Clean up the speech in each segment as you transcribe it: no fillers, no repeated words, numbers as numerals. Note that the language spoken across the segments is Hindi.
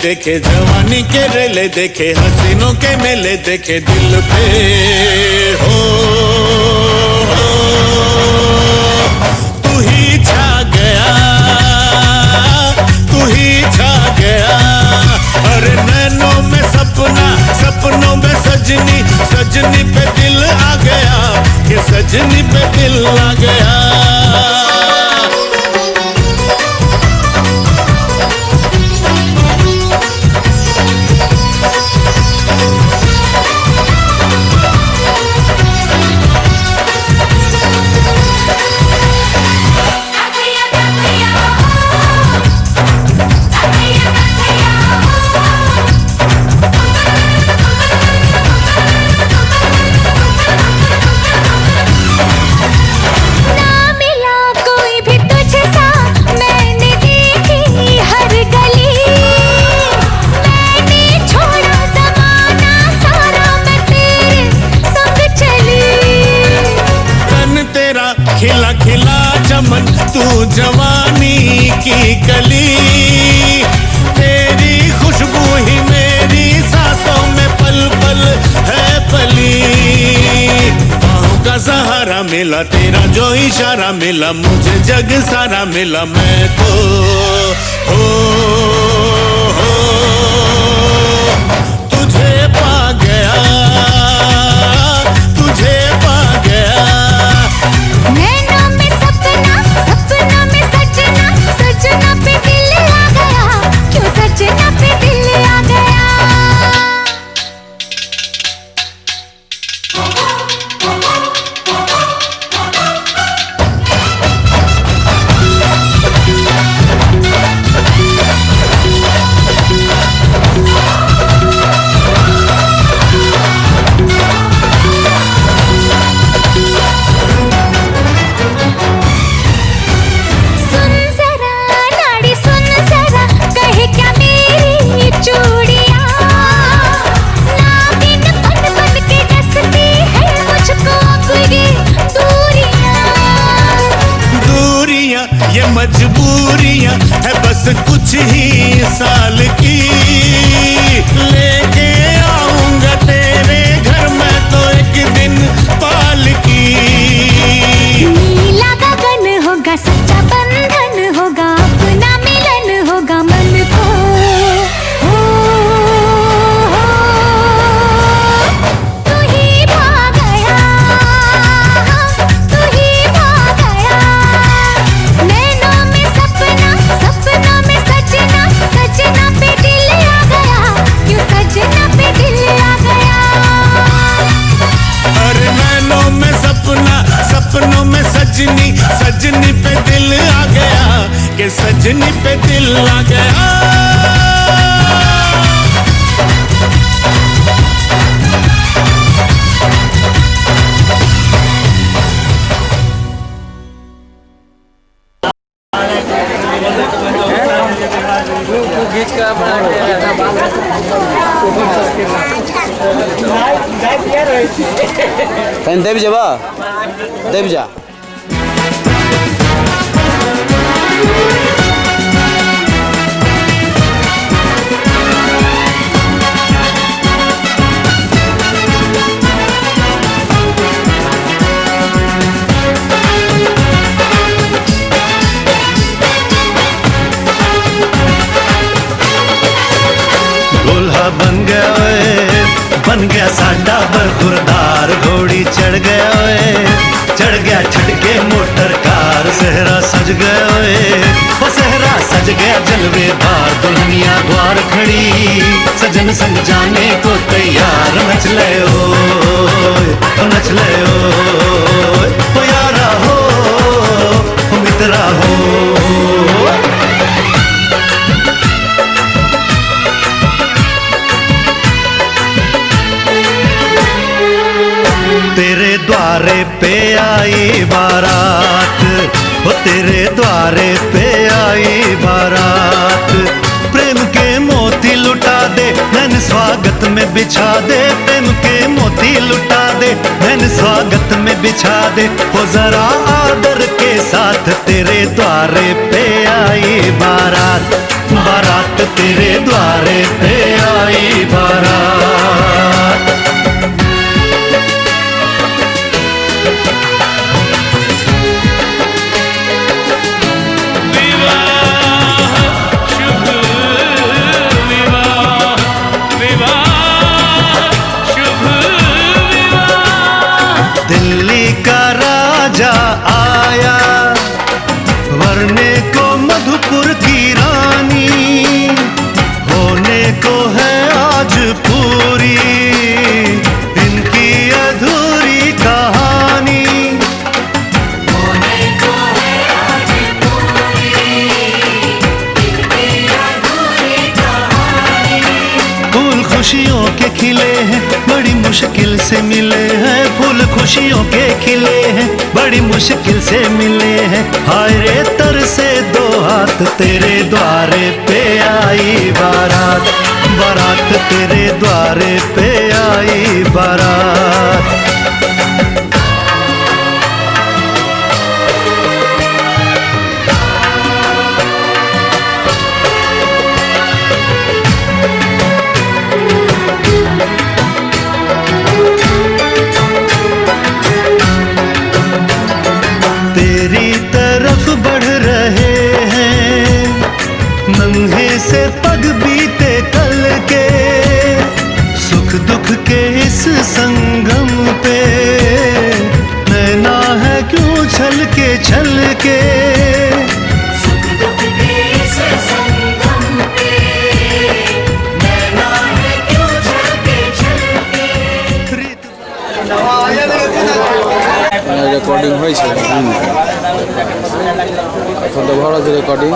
देखे जवानी के रेले देखे हसीनों के मेले देखे दिल पे हो तू ही छा गया तू ही छा गया। अरे नैनों में सपना सपनों में सजनी सजनी पे दिल आ गया कि सजनी पे दिल आ गया। खिला खिला चमन तू जवानी की कली तेरी खुशबू ही मेरी सांसों में पल पल है पली। बाहों का सहारा मिला तेरा जो इशारा मिला मुझे जग सारा मिला मैं तो हो तुझे पा गया तुझे पा गया। नैनों में सपना सपना में सजना सजना पे दिल आ गया क्यों सजना पे दिल आ गया। ये मजबूरियां है बस कुछ ही साल की लेके आऊंगा तेरे घर में तो एक दिन पालकी। नीला गगन होगा सच्चा बंधन होगा अपना मिलन होगा मन को तू ही पा गया तू ही पा गया। नैनों में सपना सपनों में सजना सजना पे दिल आ गया क्यों सजना पे दिल आ गया। अरे नैनों में सपना सपनों में सजनी सजनी पे दिल आ गया कि सजनी पे दिल आ गया। देव जाबा देव जा दूल्हा बन गया साडा बरखुरदार घोड़ी चढ़ गया चढ़ गया छटके मोटर कार सहरा सज गया वो सहरा सज गया जलवेदार दुल्हनिया द्वार खड़ी सजन संग जाने को तैयार नच ले नच ले ओ यारा हो मित्रा हो। तेरे द्वारे पे आई बारात वो तेरे द्वारे पे आई बारात प्रेम के मोती लुटा दे मैंने स्वागत में बिछा दे प्रेम के मोती लुटा दे मैंने स्वागत में बिछा दे वो जरा आदर के साथ तेरे द्वारे पे आई बारात बारात तेरे द्वारे पे आई बारात। दिल्ली का राजा आया वरने को मधुपुर की रानी, होने को है आज पूरी इनकी अधूरी कहानी। होने को है आज पूरी इनकी अधूरी कहानी। फूल खुशियों के खिले हैं बड़ी मुश्किल से मिले हैं, फूल खुशियों के खिले हैं बड़ी मुश्किल से मिले हैं। हाय रे तर से दो हाथ तेरे द्वारे पे आई बारात, बारात तेरे द्वारे पे आई बारात। तेरी तरफ बढ़ रहे हैं नन्हे से पग बीते कल के, सुख दुख के इस संगम पे नैना है क्यों छलके छलके। सुख दुख के इस संगम पे नैना है क्यों छलके छलके। রেকর্ডিং হয়েছে এখন তো ভালো আছে রেকর্ডিং।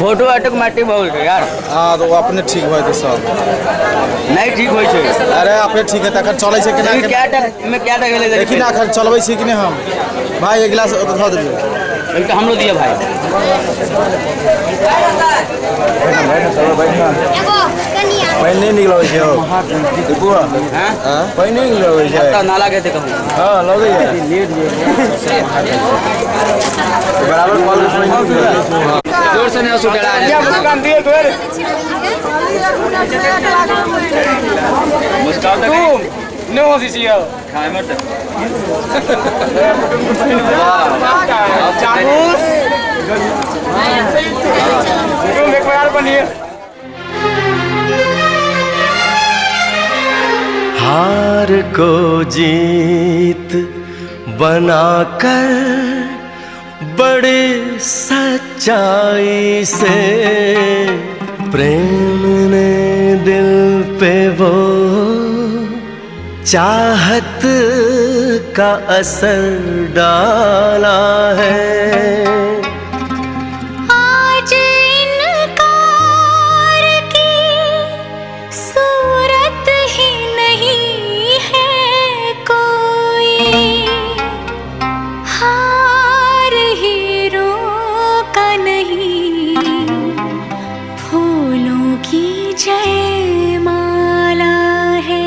फोटो ऑटोमेटिक बोल रहे यार। हाँ तो अपने ठीक हुए थे सब नहीं ठीक होई छे। अरे अपने ठीक है तक चले छे कि ना क्या मैं क्या टक ले देखी ना खर चलबै छी कि नहीं हम भाई एक गिलास धो दे इनका हम लोग दिया भाई। पानी नहीं निकलो छे हो बुआ हां पानी नहीं निकलो छे तो नाला के कहूं। हां लगे है बराबर कॉल जोर से नहीं सुटेड़ा है मुस्कान दिए तो मुस्कान तू नो ऑफिशियल खाए मत चाबूस क्यों एक बार बनिए। हार को जीत बनाकर बड़े सच्चाई से प्रेम ने दिल पे वो चाहत का असर डाला है। आज इनकार की सूरत ही नहीं है कोई, हार हीरों का नहीं फूलों की जयमाला है।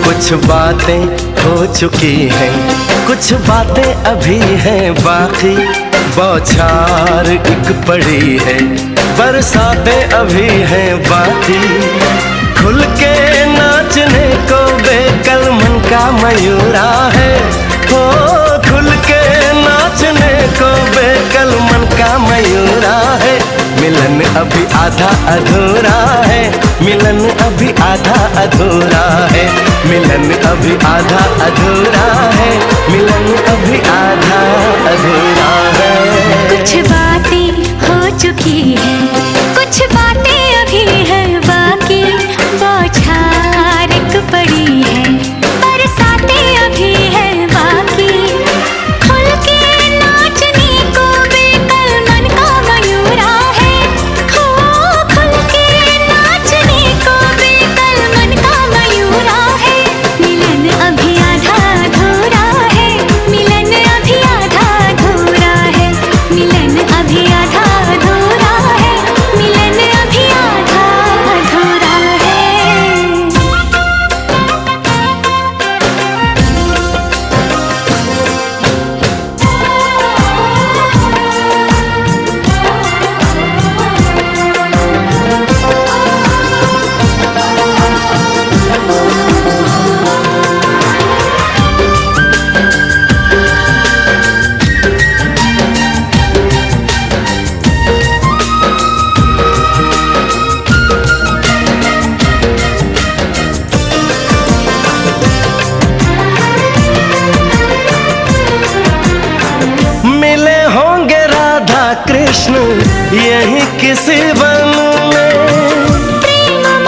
कुछ बातें हो चुकी हैं, कुछ बातें अभी हैं बाकी, बौछार एक पड़ी है, बरसातें अभी हैं बाकी। खुल के नाचने को बेकल मन का मयूरा है, हो खुल के नाचने को बेकल मन का मयूरा है। मिलन अभी आधा अधूरा है, मिलन अभी आधा अधूरा है, मिलन अभी आधा अधूरा है, मिलन अभी आधा अधूरा है। कुछ बातें हो चुकी हैं, कुछ बातें अभी हैं बाकी, बौछार एक पड़ी है, बरसातें अभी हैं बाकी। खुल के नाचने को बेकल मन का मयूरा है, हो खुल के नाचने को बेकल मन का मयूरा है। मिलन अभी आधा अधूरा है, मिलन जश्न यही किसी